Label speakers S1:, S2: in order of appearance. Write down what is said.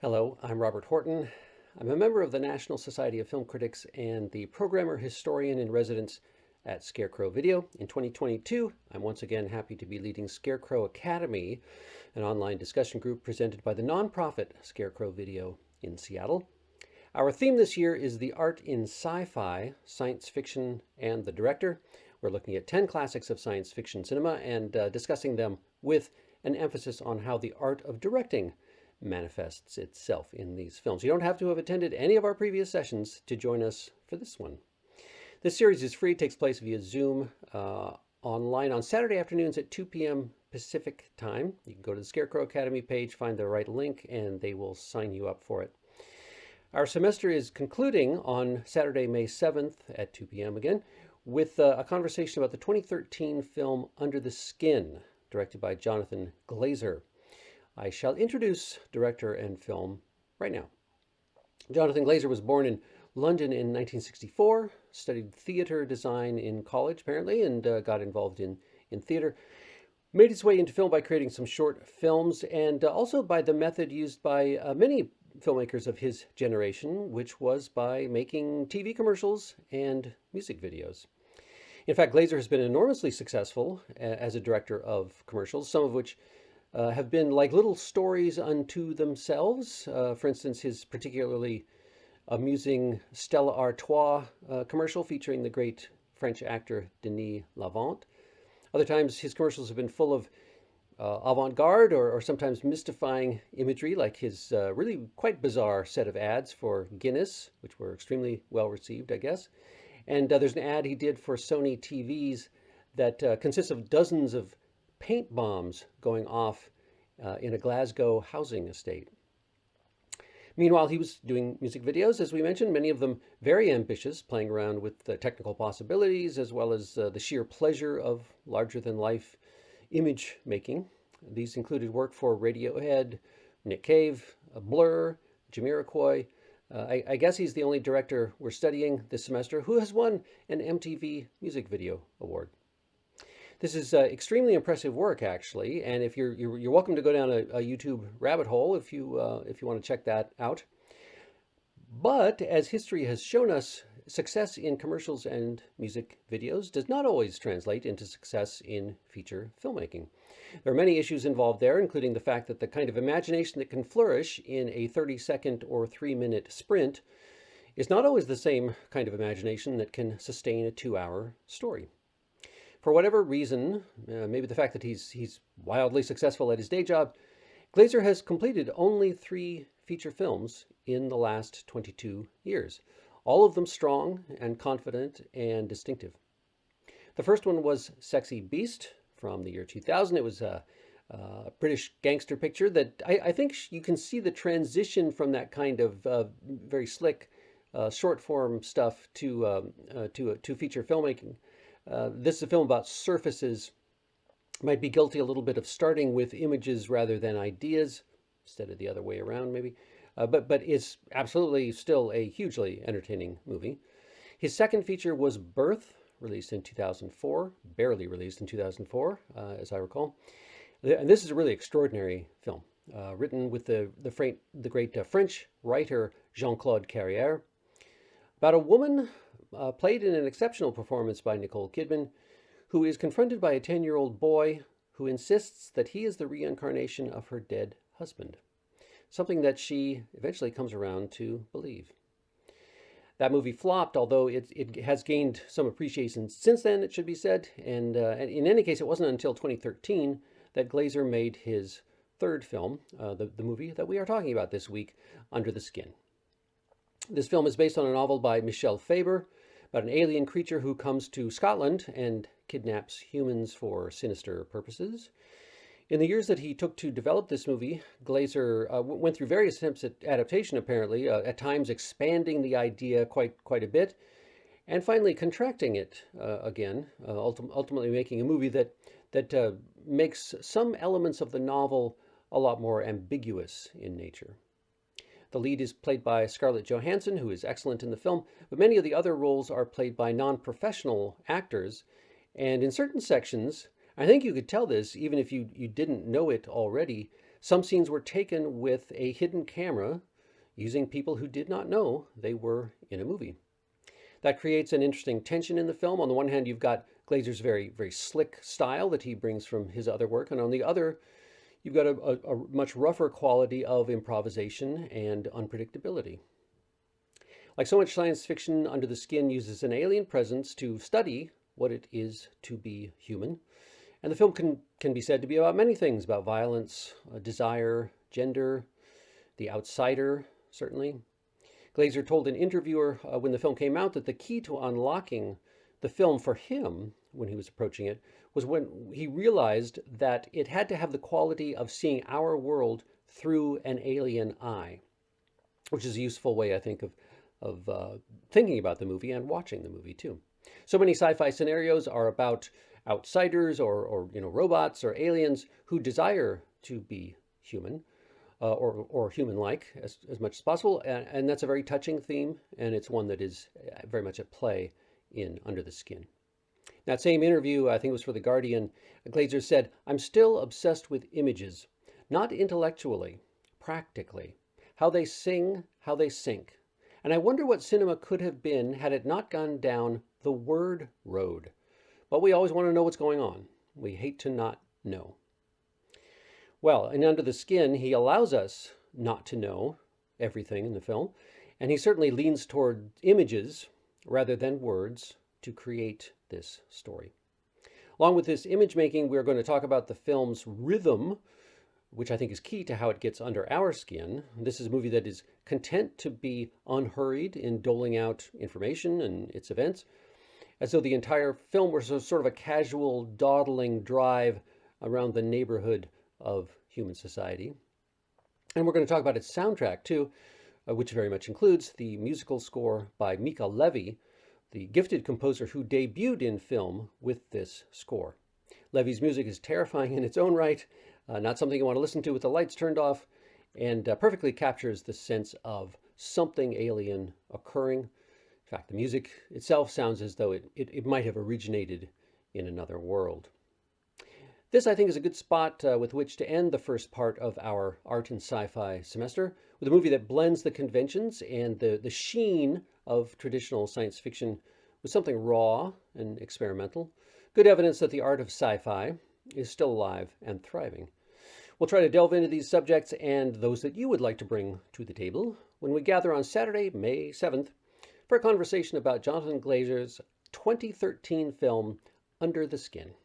S1: Hello, I'm Robert Horton. I'm a member of the National Society of Film Critics and the Programmer Historian in Residence at Scarecrow Video. In 2022, I'm once again happy to be leading Scarecrow Academy, an online discussion group presented by the nonprofit Scarecrow Video in Seattle. Our theme this year is the art in sci-fi, science fiction, and the director. We're looking at 10 classics of science fiction cinema and discussing them with an emphasis on how the art of directing manifests itself in these films. You don't have to have attended any of our previous sessions to join us for this one. This series is free, takes place via Zoom online on Saturday afternoons at 2 p.m. Pacific time. You can go to the Scarecrow Academy page, find the right link, and they will sign you up for it. Our semester is concluding on Saturday, May 7th at 2 p.m. again with a conversation about the 2013 film Under the Skin, directed by Jonathan Glaser. I shall introduce director and film right now. Jonathan Glaser was born in London in 1964, studied theater design in college apparently, and got involved in theater. Made his way into film by creating some short films and also by the method used by many filmmakers of his generation, which was by making TV commercials and music videos. In fact, Glaser has been enormously successful as a director of commercials, some of which have been like little stories unto themselves. For instance, his particularly amusing Stella Artois commercial featuring the great French actor Denis Lavant. Other times, his commercials have been full of avant-garde or sometimes mystifying imagery, like his really quite bizarre set of ads for Guinness, which were extremely well received, I guess. And there's an ad he did for Sony TVs that consists of dozens of paint bombs going off in a Glasgow housing estate. Meanwhile, he was doing music videos, as we mentioned, many of them very ambitious, playing around with the technical possibilities as well as the sheer pleasure of larger-than-life image making. These included work for Radiohead, Nick Cave, Blur, Jamiroquai. I guess he's the only director we're studying this semester who has won an MTV Music Video Award. This is extremely impressive work, actually, and if you're welcome to go down a YouTube rabbit hole if you want to check that out. But as history has shown us, success in commercials and music videos does not always translate into success in feature filmmaking. There are many issues involved there, including the fact that the kind of imagination that can flourish in a 30-second or 3-minute sprint is not always the same kind of imagination that can sustain a 2-hour story. For whatever reason, maybe the fact that he's wildly successful at his day job, Glaser has completed only 3 feature films in the last 22 years, all of them strong and confident and distinctive. The first one was Sexy Beast from the year 2000. It was a British gangster picture that I think you can see the transition from that kind of very slick short form stuff to feature filmmaking. This is a film about surfaces, might be guilty a little bit of starting with images rather than ideas, instead of the other way around maybe, but it's absolutely still a hugely entertaining movie. His second feature was Birth, released in 2004, barely released in 2004, as I recall. And this is a really extraordinary film, written with the great French writer Jean-Claude Carrière, about a woman played in an exceptional performance by Nicole Kidman, who is confronted by a 10-year-old boy who insists that he is the reincarnation of her dead husband, something that she eventually comes around to believe. That movie flopped, although it has gained some appreciation since then, it should be said, and in any case, it wasn't until 2013 that Glaser made his third film, the movie that we are talking about this week, Under the Skin. This film is based on a novel by Michel Faber about an alien creature who comes to Scotland and kidnaps humans for sinister purposes. In the years that he took to develop this movie, Glaser went through various attempts at adaptation, apparently, at times expanding the idea quite a bit, and finally contracting it again, ultimately making a movie that makes some elements of the novel a lot more ambiguous in nature. The lead is played by Scarlett Johansson, who is excellent in the film, but many of the other roles are played by non-professional actors. And in certain sections, I think you could tell this even if you didn't know it already, Some scenes were taken with a hidden camera using people who did not know they were in a movie. That creates an interesting tension in the film. On the one hand, you've got Glaser's very, very slick style that he brings from his other work, and on the other, you've got a much rougher quality of improvisation and unpredictability. Like so much science fiction, Under the Skin uses an alien presence to study what it is to be human. And the film can be said to be about many things, about violence, desire, gender, the outsider, certainly. Glaser told an interviewer when the film came out that the key to unlocking the film for him, when he was approaching it, was when he realized that it had to have the quality of seeing our world through an alien eye, which is a useful way, I think, of thinking about the movie and watching the movie, too. So many sci-fi scenarios are about outsiders or robots or aliens who desire to be human or human-like as much as possible. And that's a very touching theme, and it's one that is very much at play in Under the Skin. That same interview, I think it was for The Guardian, Glaser said, "I'm still obsessed with images, not intellectually, practically. How they sing, how they sink. And I wonder what cinema could have been had it not gone down the word road. But we always want to know what's going on. We hate to not know." Well, in Under the Skin, he allows us not to know everything in the film, and he certainly leans toward images rather than words to create this story. Along with this image making, we're going to talk about the film's rhythm, which I think is key to how it gets under our skin. This is a movie that is content to be unhurried in doling out information and its events, as though the entire film were sort of a casual, dawdling drive around the neighborhood of human society. And we're going to talk about its soundtrack, too, which very much includes the musical score by Mika Levy, the gifted composer who debuted in film with this score. Levy's music is terrifying in its own right, not something you want to listen to with the lights turned off, and perfectly captures the sense of something alien occurring. In fact, the music itself sounds as though it might have originated in another world. This, I think, is a good spot with which to end the first part of our art and sci-fi semester, with a movie that blends the conventions and the sheen of traditional science fiction with something raw and experimental. Good evidence that the art of sci-fi is still alive and thriving. We'll try to delve into these subjects and those that you would like to bring to the table when we gather on Saturday, May 7th, for a conversation about Jonathan Glaser's 2013 film, Under the Skin.